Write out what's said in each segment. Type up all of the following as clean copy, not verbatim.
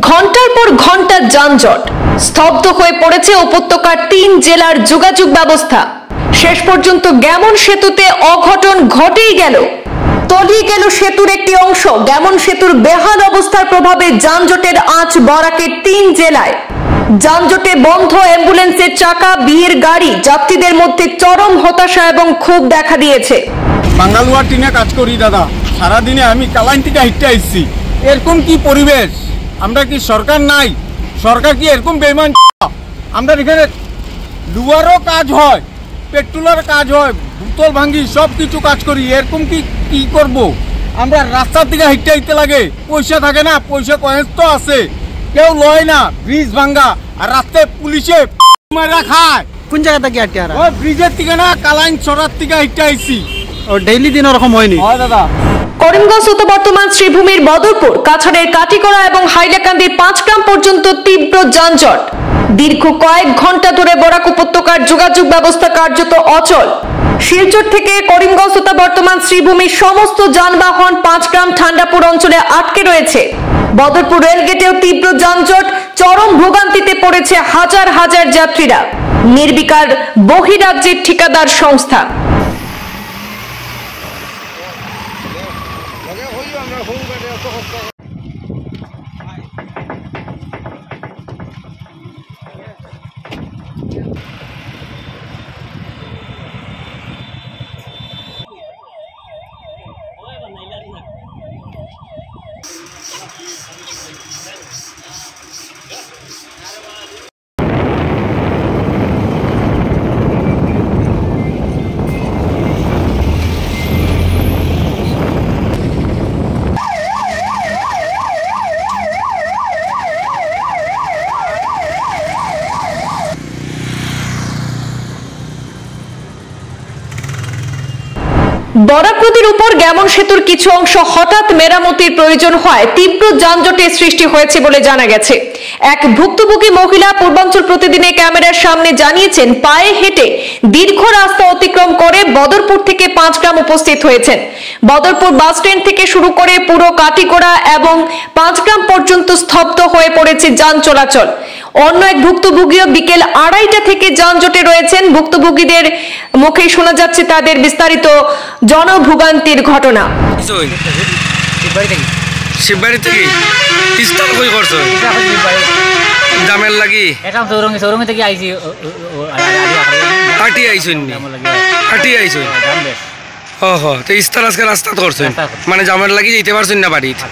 ঘন্টার পর ঘন্টা যানজট, স্তব্ধ হয়ে পড়েছে উপত্যকার ৩ জেলার যোগাযোগ ব্যবস্থা। শেষ পর্যন্ত গ্যামন সেতুতে অঘটন ঘটেই গেল। তলিয়ে গেল সেতুর একটি অংশ। গ্যামন সেতুর বেহাল অবস্থার প্রভাবে যানজটের আঁচ বরাকের ৩ জেলায়। যানজটে বন্ধ অ্যাম্বুলেন্সের চাকা, বিয়ের গাড়ি, যাত্রীদের মধ্যে চরম হতাশা এবং ক্ষোভ দেখা দিয়েছে। বাঙ্গালুয়ার টিনে কাজ করি দাদা, সারাদিনে আমি কালাইন থেকে হেঁটে আসছি। এরকম কি পরিবেশ? আমরা কি সরকার নাই? সরকার কি এরকম বেইমান? আমরা এখানে ডুবারও কাজ হয়, পেট্রোলের কাজ হয়, বোতল ভাঙ্গি সব কিছু কাজ করি। এরকম কি করব? আমরা রাস্তার দিকে হেঁটে হেঁটে লাগে, পয়সা থাকে না, পয়সা কয়েস তো আছে, কেউ লয় না। ব্রিজ ভাঙ্গা আর রাস্তায় পুলিশে মারা খায়। কোন জায়গা থেকে আটকে আর ওই ব্রিজের থেকে না, কালাইন ছড়ার থেকে হেঁটে আইছি। ও ডেইলি দিন ওরকম হয়নি? হয় দাদা। করিমগঞ্জ ও বর্তমান শ্রীভূমির বদরপুর, কাছাড়ের কাটিগড়া এবং হাইলাকান্দির ৫ গ্রাম পর্যন্ত তীব্র যানজট। দীর্ঘ কয়েক ঘন্টা ধরে বরাক উপত্যকার যোগাযোগ ব্যবস্থা কার্যত অচল। শিলচর থেকে করিমগঞ্জ ও বর্তমান শ্রীভূমির সমস্ত যানবাহন ৫ গ্রাম ঠান্ডাপুর অঞ্চলে আটকে রয়েছে। বদরপুর রেলগেটেও তীব্র যানজট, চরম ভোগান্তিতে পড়েছে হাজার হাজার যাত্রীরা। নির্বিকার বহিরাজ্যের ঠিকাদার সংস্থা। বরাক নদীর উপর গ্যামন সেতুর কিছু অংশ হঠাৎ মেরামতির প্রয়োজন হয় তীব্র যানজটের সৃষ্টি হয়েছে বলে জানা গেছে। এক ভুক্তভোগী মহিলা পূর্বাঞ্চল প্রতিদিনে ক্যামেরার সামনে জানিয়েছেন, পায়ে হেঁটে দীর্ঘ রাস্তা অতিক্রম করে বদরপুর থেকে ৫ গ্রাম উপস্থিত হয়েছেন। বদরপুর বাস স্ট্যান্ড থেকে শুরু করে পুরো কাটিগড়া এবং ৫ গ্রাম পর্যন্ত স্তব্ধ হয়ে পড়েছে যান চলাচল। অন্য এক ভুক্তভোগীও বিকেল ২:৩০ থেকে যানজটে রয়েছেন। ভুক্তভোগীদের মুখে শোনা যাচ্ছে তাদের বিস্তারিত জনভোগান্তির ঘটনা। শিববাড়ি থেকে তিস্তার কই করছো জামের লাগি? এটা শোরুম থেকে আইছি, হাঁটি আইছুন নি? হাঁটি আইছুন? ও হো, তো ইস্তার আজকে রাস্তা করছেন মানে জামের লাগি যেতে পারছেন না বাড়িতে?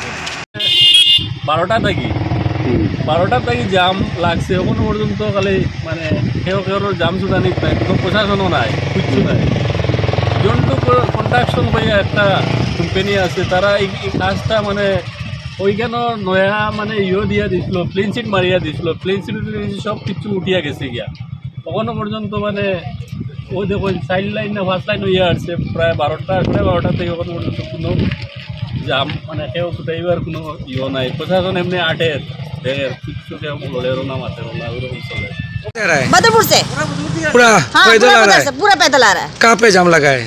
12টা থেকে জাম লাগছে এখনো পর্যন্ত। খালি মানে কেউ জাম সুদানি নাই, কোনো প্রশাসনও নাই, কিচ্ছু নাই। জন্টু কন্ট্রাকশন বলে একটা কোম্পানি আছে, তারা এই কাজটা মানে ওইখানে নয়া মানে দিয়া দিছিল, প্লেন সিট মারিয়া দিছিল, প্লেন সিট সব কিছু উঠিয়া গেছে গিয়া। এখনো পর্যন্ত মানে ওই দেখো সাইড লাইন না ফার্স্ট লাইন হইয়া আসছে প্রায় 12টা থেকে এখনো পর্যন্ত কোনো জাম মানে কেউ ড্রাইভার কোনো নাই। প্রশাসন এমনি আটে দেখে কিচ্ছু কেউ বলেরও না, মাথেরও না, ওরকম চলে। बदरपुर से पूरा पैदल आ रहा है? पूरा पैदल आ रहा है। कहाँ पे जाम लगा है?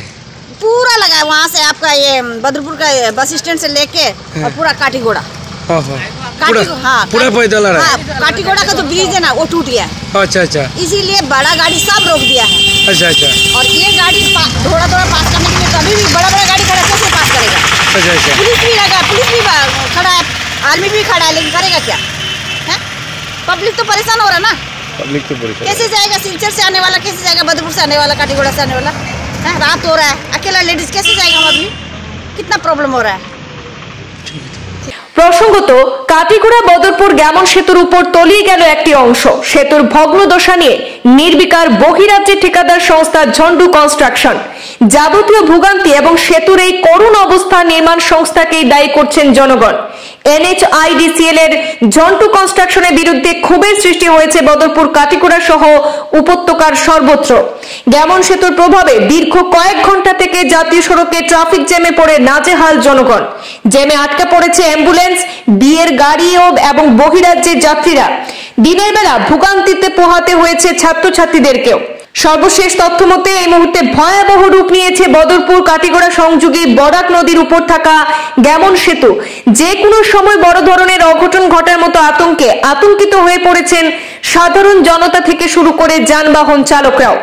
पूरा लगा है वहाँ से आपका ये बदरपुर का बस स्टैंड से लेके और पूरा काटीगोड़ा। हाँ, पूरा पैदल आ रहा है? काटीगोड़ा का जो ब्रिज है ना वो टूट गया है। अच्छा अच्छा, इसीलिए बड़ा गाड़ी सब रोक दिया है। अच्छा अच्छा। और ये गाड़ी थोड़ा पास करने के लिए कभी भी बड़ा गाड़ी खड़ा कैसे पास करेगा? अच्छा अच्छा। पुलिस भी लगा, पुलिस भी खड़ा है, आर्मी भी खड़ा है, लेकिन करेगा क्या? है पब्लिक तो परेशान हो रहा है ना। पब्लिक तो परेशान कैसे जाएगा? सिलचर से आने वाला कैसे जाएगा? बदरपुर से आने वाला, काटीगोड़ा से आने वाला है? रात हो रहा है, अकेला लेडीज कैसे जाएगा? हम अभी कितना प्रॉब्लम हो रहा है। প্রসঙ্গত, কাটিগড়া বদরপুর গ্যামন সেতুর উপর তলিয়ে গেল একটি অংশ। সেতুর ভগ্নদশা নিয়ে নির্বিকার বহিরাজ্যের ঠিকাদার সংস্থা ঝন্টু কনস্ট্রাকশন। যাবতীয় ভোগান্তি এবং সেতুর এই করুণ অবস্থা নির্মাণ সংস্থাকেই দায়ী করছেন জনগণ। NHIDCL এর ঝন্টু কনস্ট্রাকশনের বিরুদ্ধে ক্ষোভের সৃষ্টি হয়েছে বদরপুর, কাটিগড়া সহ উপত্যকার সর্বত্র। গ্যামন সেতুর প্রভাবে দীর্ঘ কয়েক ঘন্টা থেকে জাতীয় সড়কে ট্রাফিক জ্যামে পড়ে নাজেহাল জনগণ। জ্যামে আটকা পড়েছে অ্যাম্বুলেন্স, বিয়ের গাড়ি এবং বহিরাজ্যের যাত্রীরা। দিনের বেলা ভোগান্তিতে পোহাতে হয়েছে ছাত্রছাত্রীদেরকেও। সর্বশেষ তথ্য মতে এই মুহূর্তে ভয়াবহ রূপ নিয়েছে বদরপুর কাটিগড়া সংযোগী বরাক নদীর উপর থাকা গ্যামন সেতু। যে কোনো সময় বড় ধরনের অঘটন ঘটার মতো আতঙ্কিত হয়ে পড়েছেন সাধারণ জনতা থেকে শুরু করে যানবাহন চালকরাও।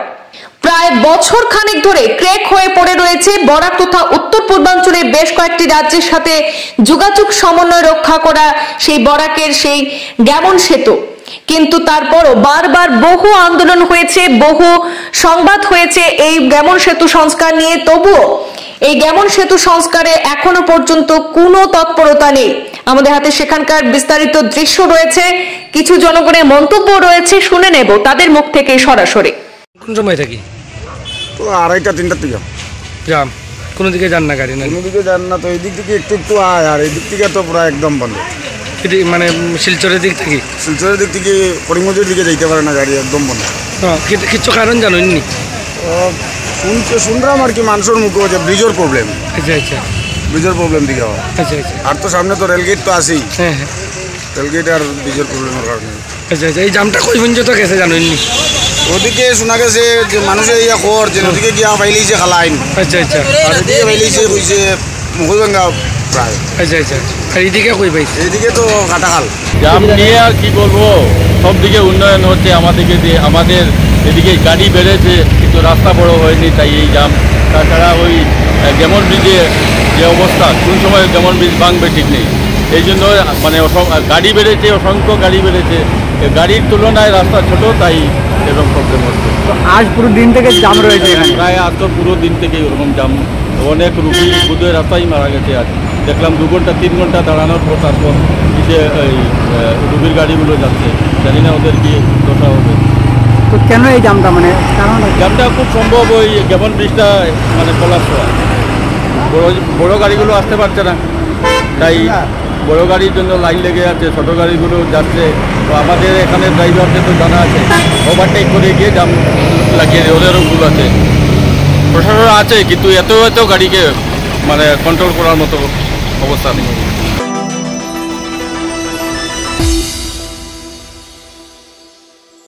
প্রায় বছর খানেক ধরে ক্র্যাক হয়ে পড়ে রয়েছে বরাক তথা উত্তর পূর্বাঞ্চলের বেশ কয়েকটি রাজ্যের সাথে যোগাযোগ সমন্বয় রক্ষা করা সেই বরাকের সেই গ্যামন সেতু। কিন্তু তারপরও বারবার বহু আন্দোলন হয়েছে, বহু সংবাদ হয়েছে এই গ্যামন সেতু সংস্কার নিয়ে, তবুও এই গ্যামন সেতু সংস্কারে এখনো পর্যন্ত কোনো তৎপরতা নেই। আমাদের হাতে সেখানকার বিস্তারিত দৃশ্য রয়েছে, কিছু জনগণের মন্তব্য রয়েছে, শুনে নেব তাদের মুখ থেকে সরাসরি। কোন সময় থাকি? তো 2:30-3টার দিকে জাম, কোনো দিকে যান না গাড়ি? না কোনো দিকে যান না, তো এই দিক থেকে একটু আয়, আর এই দিক থেকে তো পুরো একদম বন্ধ। মানে শিলচরের দিক থেকে? শিলচরের দিক থেকে করিমগঞ্জের দিকে যাইতে পারে না, গাড়ি একদম বন্ধ। কিছু কারণ জানেননি? শুনলাম আর কি মানুষের মুখে হচ্ছে ব্রিজের প্রবলেম। আচ্ছা আচ্ছা, ব্রিজের প্রবলেম দিকে হয়। আচ্ছা আচ্ছা। আর তো সামনে তো রেলগেট তো আছেই। হ্যাঁ হ্যাঁ, রেলগেট আর ব্রিজের প্রবলেমের কারণে। আচ্ছা আচ্ছা। এই জামটা কই পর্যন্ত গেছে জানেননি? ওদিকে শোনা গেছে যে মানুষের ইয়া খবর যে নদীকে গিয়া ফাইলেছে খালাইন। আচ্ছা আচ্ছা। আর এদিকে ফাইলেছে কইছে মুখুইভাঙ্গা প্রায়। আচ্ছা আচ্ছা। আর এইদিকে কই পাইছে? এইদিকে তো কাটাখাল। জাম নিয়ে আর কি বলবো, সব দিকে উন্নয়ন হচ্ছে আমাদেরকে দিয়ে, আমাদের এদিকে গাড়ি বেড়েছে কিন্তু রাস্তা বড় হয়নি, তাই এই জাম। তাছাড়া ওই গ্যামন ব্রিজে যে অবস্থা, কোন সময় গ্যামন ব্রিজ ভাঙবে ঠিক নেই, এই জন্য মানে গাড়ি বেড়েছে, অসংখ্য গাড়ি বেড়েছে, গাড়ির তুলনায় রাস্তা ছোট, তাই এরকম প্রবলেম হচ্ছে। আজ পুরো দিন থেকে জাম রয়েছে এখানে? প্রায় আজ তো পুরো দিন থেকে ওরকম জাম, অনেক রুগী বুধের রাস্তায় মারা গেছে। আজ দেখলাম 2 ঘন্টা 3 ঘন্টা দাঁড়ানোর পর তারপর যে এই রুগীর গাড়িগুলো যাচ্ছে, জানি না ওদের কি দশা হবে। তো কেন এই জামটা, মানে কারণ? জামটা খুব সম্ভব ওই গ্যামন ব্রিজটা মানে কলাপস হয়, বড় গাড়িগুলো আসতে পারছে না, তাই বড় গাড়ির জন্য লাইন লেগে আছে, ছোটো গাড়িগুলো যাচ্ছে। তো আমাদের এখানে ড্রাইভারদের তো জানা আছে, ওভারটেক করে গিয়ে জাম লাগিয়ে ওদেরও ভুল আছে। প্রশাসন আছে কিন্তু এত গাড়িকে মানে কন্ট্রোল করার মতো অবস্থা নেই।